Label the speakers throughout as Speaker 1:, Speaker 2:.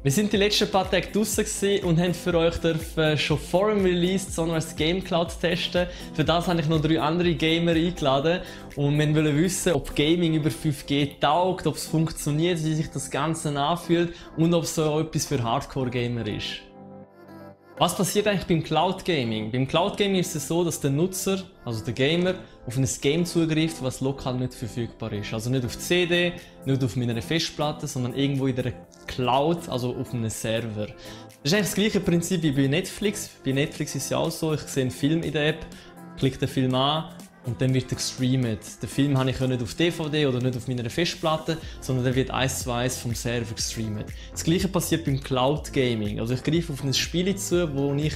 Speaker 1: Wir sind die letzten paar Tage draussen und haben für euch schon vor dem Release Sunrise Game Cloud testen. Für das habe ich noch 3 andere Gamer eingeladen und wir wollen wissen, ob Gaming über 5G taugt, ob es funktioniert, wie sich das Ganze anfühlt und ob es so etwas für Hardcore-Gamer ist. Was passiert eigentlich beim Cloud Gaming? Beim Cloud Gaming ist es so, dass der Nutzer, also der Gamer, auf ein Game zugreift, was lokal nicht verfügbar ist. Also nicht auf CD, nicht auf meiner Festplatte, sondern irgendwo in der Cloud, also auf einem Server. Das ist eigentlich das gleiche Prinzip wie bei Netflix. Bei Netflix ist es ja auch so, ich sehe einen Film in der App, klicke den Film an und dann wird er gestreamt. Den Film habe ich ja nicht auf DVD oder nicht auf meiner Festplatte, sondern der wird 1:1 vom Server gestreamt. Das gleiche passiert beim Cloud Gaming. Also ich greife auf ein Spiel zu, wo ich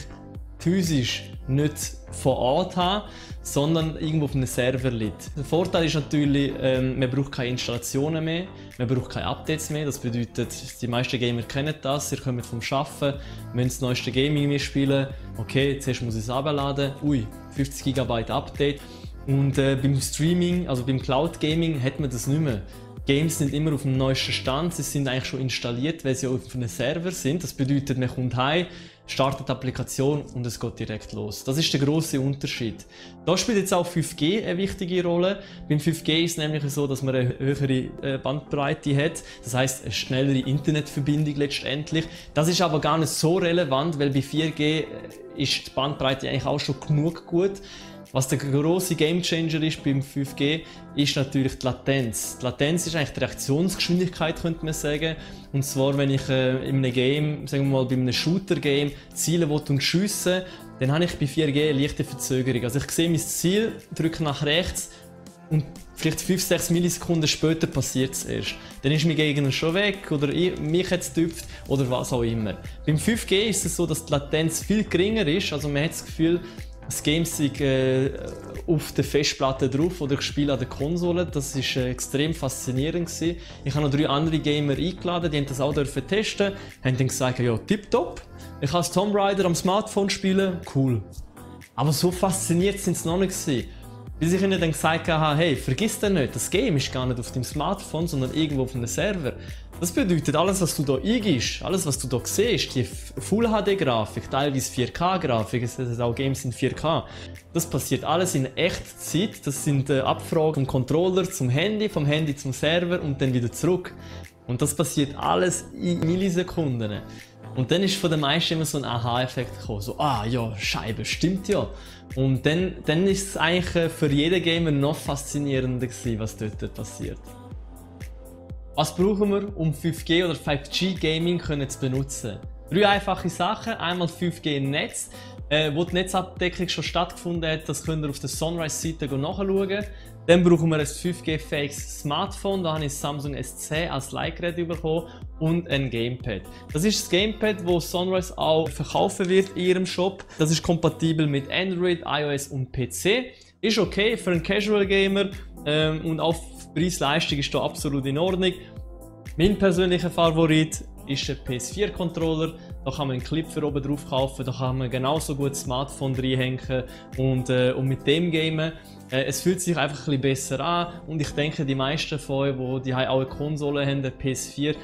Speaker 1: physisch nicht vor Ort habe, sondern irgendwo auf einem Server liegt. Der Vorteil ist natürlich, man braucht keine Installationen mehr, man braucht keine Updates mehr. Das bedeutet, die meisten Gamer kennen das, ihr kommt vom Arbeiten, wenn das neueste Gaming spielen, okay, zuerst muss ich es herunterladen, 50 GB Update. Und beim Streaming, also beim Cloud Gaming, hat man das nicht mehr. Games sind immer auf dem neuesten Stand, sie sind eigentlich schon installiert, weil sie auf einem Server sind. Das bedeutet, man kommt heim, startet die Applikation und es geht direkt los. Das ist der grosse Unterschied. Da spielt jetzt auch 5G eine wichtige Rolle. Beim 5G ist es nämlich so, dass man eine höhere Bandbreite hat, das heisst eine schnellere Internetverbindung letztendlich. Das ist aber gar nicht so relevant, weil bei 4G ist die Bandbreite eigentlich auch schon genug gut. Was der grosse Gamechanger ist beim 5G, ist natürlich die Latenz. Die Latenz ist eigentlich die Reaktionsgeschwindigkeit, könnte man sagen. Und zwar, wenn ich in einem Game, sagen wir mal bei einem Shooter-Game, zielen will und schiessen, dann habe ich bei 4G eine leichte Verzögerung. Also ich sehe mein Ziel, drücke nach rechts und vielleicht 5-6 Millisekunden später passiert es erst. Dann ist mein Gegner schon weg oder mich hat es getüpft oder was auch immer. Beim 5G ist es so, dass die Latenz viel geringer ist. Also man hat das Gefühl, das Game ist auf der Festplatte drauf oder ich spiele an der Konsole. Das war extrem faszinierend. Ich habe noch 3 andere Gamer eingeladen, die haben das auch testen. Haben dann gesagt, ja tipptopp, ich kann Tomb Raider am Smartphone spielen, cool. Aber so fasziniert sind sie noch nicht gewesen. Bis ich ihnen dann gesagt habe, hey, vergiss das nicht, das Game ist gar nicht auf dem Smartphone, sondern irgendwo auf einem Server. Das bedeutet, alles was du hier eingibst, alles was du hier siehst, die Full-HD-Grafik, teilweise 4K-Grafik, es sind auch Games in 4K, das passiert alles in Echtzeit. Das sind Abfragen vom Controller zum Handy, vom Handy zum Server und dann wieder zurück. Und das passiert alles in Millisekunden. Und dann ist von den meisten immer so ein Aha-Effekt gekommen, so, ja, Scheibe, stimmt ja. Und dann ist es eigentlich für jeden Gamer noch faszinierender gewesen, was dort passiert. Was brauchen wir, um 5G oder 5G Gaming zu benutzen? 3 einfache Sachen. Einmal 5G im Netz. Wo die Netzabdeckung schon stattgefunden hat, das könnt ihr auf der Sunrise-Seite nachschauen. Dann brauchen wir ein 5G-fähiges Smartphone. Da habe ich das Samsung S10 als Leihgerät bekommen und ein Gamepad. Das ist das Gamepad, das Sunrise auch verkaufen wird in ihrem Shop. Das ist kompatibel mit Android, iOS und PC. Ist okay für einen Casual Gamer und auch Preis-Leistung ist da absolut in Ordnung. Mein persönlicher Favorit ist der PS4-Controller. Da kann man einen Clip oben drauf kaufen, da kann man genauso gut das Smartphone reinhängen und mit dem gamen. Es fühlt sich einfach ein bisschen besser an und ich denke, die meisten von euch, die auch eine Konsole haben, eine PS4,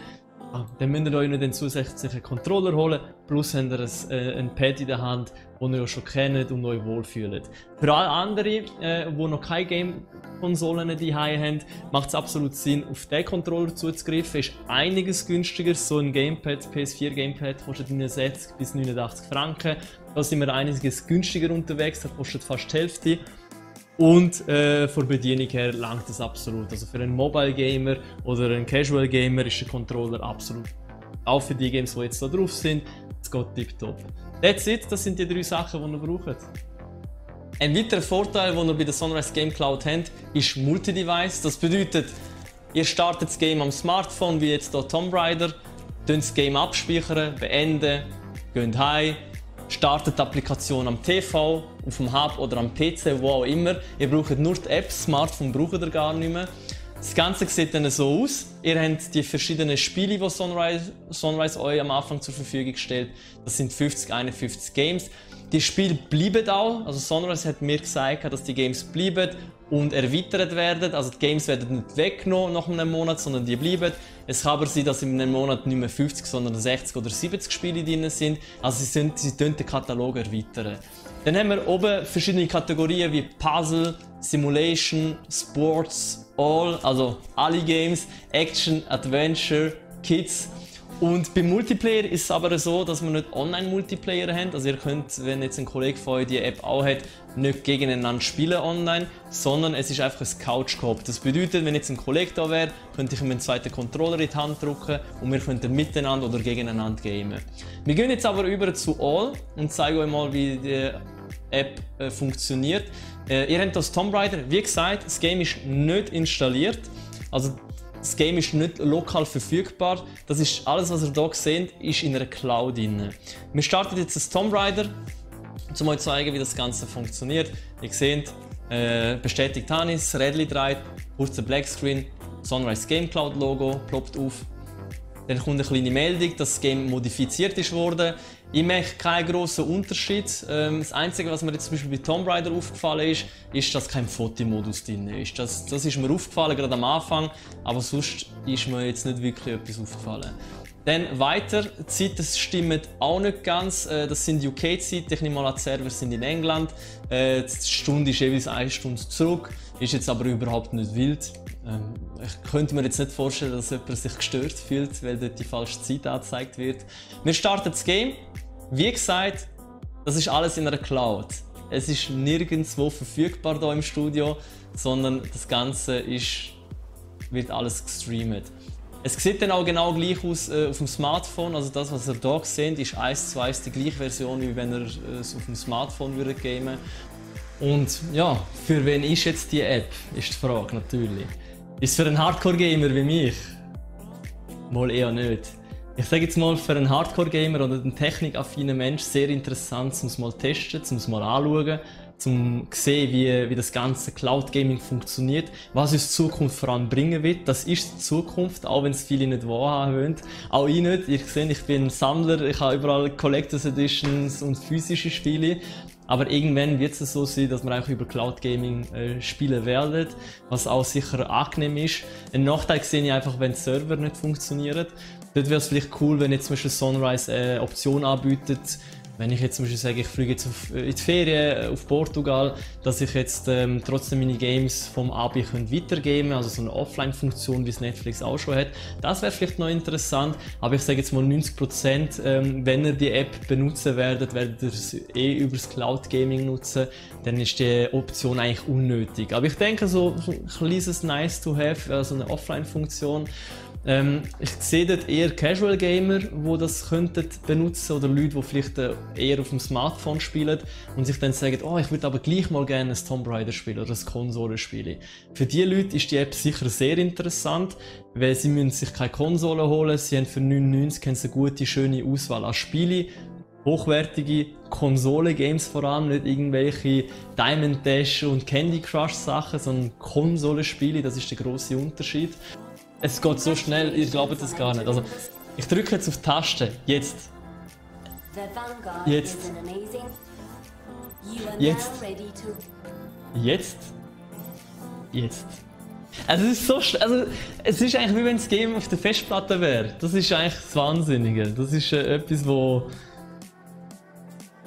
Speaker 1: dann müsst ihr euch nicht den zusätzlichen Controller holen, plus habt ihr ein Pad in der Hand, das ihr ja schon kennt und euch wohlfühlt. Für alle anderen, die noch keine Game-Konsolen daheim haben, macht es absolut Sinn, auf diesen Controller zuzugreifen. Ist einiges günstiger, so ein Gamepad, PS4 Gamepad kostet 69 bis 89 Franken. Da sind wir einiges günstiger unterwegs, das kostet fast die Hälfte. Und von der Bedienung her langt das absolut. Also für einen Mobile Gamer oder einen Casual Gamer ist der Controller absolut. Auch für die Games, die jetzt da drauf sind, es geht tipptopp. That's it, das sind die 3 Sachen, die ihr braucht. Ein weiterer Vorteil, den ihr bei der Sunrise Game Cloud habt, ist Multi-Device. Das bedeutet, ihr startet das Game am Smartphone, wie jetzt hier Tomb Raider, das Game abspeichern, beenden, geht heim, startet die Applikation am TV, auf dem Hub oder am PC, wo auch immer. Ihr braucht nur die App, das Smartphone braucht ihr gar nicht mehr. Das Ganze sieht dann so aus. Ihr habt die verschiedenen Spiele, die Sunrise euch am Anfang zur Verfügung stellt. Das sind 50, 51 Games. Die Spiele bleiben auch. Also Sunrise hat mir gesagt, dass die Games bleiben und erweitert werden. Also die Games werden nicht weggenommen nach einem Monat, sondern die bleiben. Es kann aber sein, dass in einem Monat nicht mehr 50, sondern 60 oder 70 Spiele drin sind. Also sie den Katalog erweitern. Dann haben wir oben verschiedene Kategorien wie Puzzle, Simulation, Sports, All, also alle Games, Action, Adventure, Kids. Und beim Multiplayer ist es aber so, dass wir nicht Online-Multiplayer haben. Also ihr könnt, wenn jetzt ein Kollege von euch die App auch hat, nicht gegeneinander spielen online, sondern es ist einfach ein Couch-Coop. Das bedeutet, wenn jetzt ein Kollege da wäre, könnte ich ihm einen zweiten Controller in die Hand drücken und wir könnten miteinander oder gegeneinander gamen. Wir gehen jetzt aber über zu All und zeigen euch mal, wie die App funktioniert. Ihr habt das Tomb Raider. Wie gesagt, das Game ist nicht installiert. Also das Game ist nicht lokal verfügbar. Das ist alles, was ihr hier seht, ist in einer Cloud drin. Wir starten jetzt das Tomb Raider, um euch zu zeigen, wie das Ganze funktioniert. Ihr seht, bestätigt habe ich, das Rädchen dreht, kurzer Blackscreen, Sunrise Game Cloud Logo ploppt auf. Dann kommt eine kleine Meldung, dass das Game modifiziert ist worden. Ich merke keinen grossen Unterschied. Das Einzige, was mir jetzt zum Beispiel bei Tomb Raider aufgefallen ist, dass kein Fotomodus drin ist. Das ist mir aufgefallen, gerade am Anfang, aber sonst ist mir jetzt nicht wirklich etwas aufgefallen. Dann weiter, die Zeiten stimmen auch nicht ganz. Das sind UK-Zeiten, ich nehme mal an, die Server sind in England. Die Stunde ist jeweils 1 Stunde zurück, ist jetzt aber überhaupt nicht wild. Ich könnte mir jetzt nicht vorstellen, dass jemand sich gestört fühlt, weil dort die falsche Zeit angezeigt wird. Wir starten das Game. Wie gesagt, das ist alles in einer Cloud. Es ist nirgendwo verfügbar hier im Studio, sondern das Ganze wird alles gestreamt. Es sieht dann auch genau gleich aus auf dem Smartphone. Also das, was ihr hier seht, ist 1:1 die gleiche Version, wie wenn ihr es auf dem Smartphone gamen würdet. Und ja, für wen ist jetzt die App, ist die Frage natürlich. Ist es für einen Hardcore-Gamer wie mich? Mal eher nicht. Ich sage jetzt mal, für einen Hardcore-Gamer oder einen technikaffinen Mensch sehr interessant, um es mal zu testen, um es mal anzuschauen, um zu sehen, wie das ganze Cloud-Gaming funktioniert, was uns die Zukunft vor allem bringen wird. Das ist die Zukunft, auch wenn es viele nicht wahrhaben wollen. Auch ich nicht. Ihr seht, ich bin ein Sammler, ich habe überall Collectors Editions und physische Spiele. Aber irgendwann wird es so sein, dass wir einfach über Cloud Gaming spielen werden, was auch sicher angenehm ist. Ein Nachteil sehe ich einfach, wenn die Server nicht funktionieren. Dort wäre es vielleicht cool, wenn jetzt zum Beispiel Sunrise eine Option anbietet, wenn ich jetzt zum Beispiel sage, ich fliege jetzt in die Ferien auf Portugal, dass ich jetzt trotzdem meine Games vom AB weitergeben kann, also so eine Offline-Funktion, wie es Netflix auch schon hat. Das wäre vielleicht noch interessant, aber ich sage jetzt mal 90%, wenn ihr die App benutzen werdet ihr es über das Cloud Gaming nutzen, dann ist die Option eigentlich unnötig. Aber ich denke, so ein kleines Nice to have, also eine Offline-Funktion. Ich sehe dort eher Casual Gamer, die das könnten benutzen oder Leute, die vielleicht eher auf dem Smartphone spielen und sich dann sagen, oh, ich würde aber gleich mal gerne ein Tomb Raider spielen oder ein Konsolenspiel. Für diese Leute ist die App sicher sehr interessant, weil sie müssen sich keine Konsole holen, sie haben für 99 eine gute, schöne Auswahl an Spielen. Hochwertige Konsole-Games vor allem, nicht irgendwelche Diamond Dash und Candy Crush Sachen, sondern Konsolenspiele, das ist der grosse Unterschied. Es geht so schnell, ihr glaubt es gar nicht. Also, ich drücke jetzt auf die Taste. Jetzt. Jetzt. Jetzt. Jetzt. Jetzt. Also es ist so es ist eigentlich wie wenn das Game auf der Festplatte wäre. Das ist eigentlich das Wahnsinnige. Das ist etwas, wo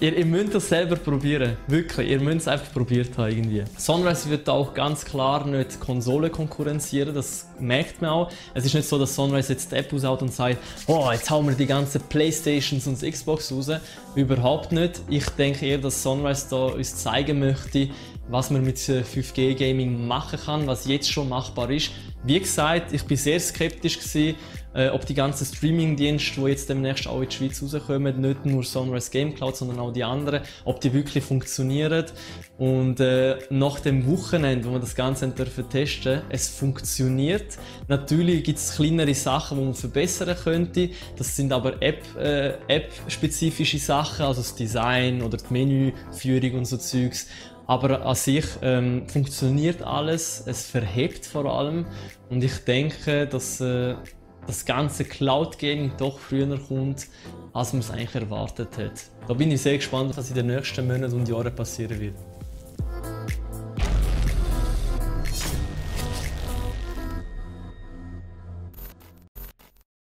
Speaker 1: ihr müsst das selber probieren. Wirklich, ihr müsst es einfach probiert haben irgendwie. Sunrise wird auch ganz klar nicht Konsole konkurrenzieren, das merkt man auch. Es ist nicht so, dass Sunrise jetzt die App aushaut und sagt, oh, jetzt hauen wir die ganzen Playstations und das Xbox raus. Überhaupt nicht. Ich denke eher, dass Sunrise da uns zeigen möchte, was man mit 5G Gaming machen kann, was jetzt schon machbar ist. Wie gesagt, ich bin sehr skeptisch gewesen, ob die ganzen Streaming-Dienste, die jetzt demnächst auch in die Schweiz rauskommen, nicht nur Sunrise Game Cloud, sondern auch die anderen, ob die wirklich funktionieren. Und nach dem Wochenende, wo wir das Ganze testen durften, es funktioniert. Natürlich gibt es kleinere Sachen, die man verbessern könnte. Das sind aber App-spezifische Sachen, also das Design oder die Menüführung und so Zeugs. Aber an sich funktioniert alles, es verhebt vor allem und ich denke, dass das ganze Cloud Gaming doch früher kommt, als man es eigentlich erwartet hat. Da bin ich sehr gespannt, was in den nächsten Monaten und Jahren passieren wird.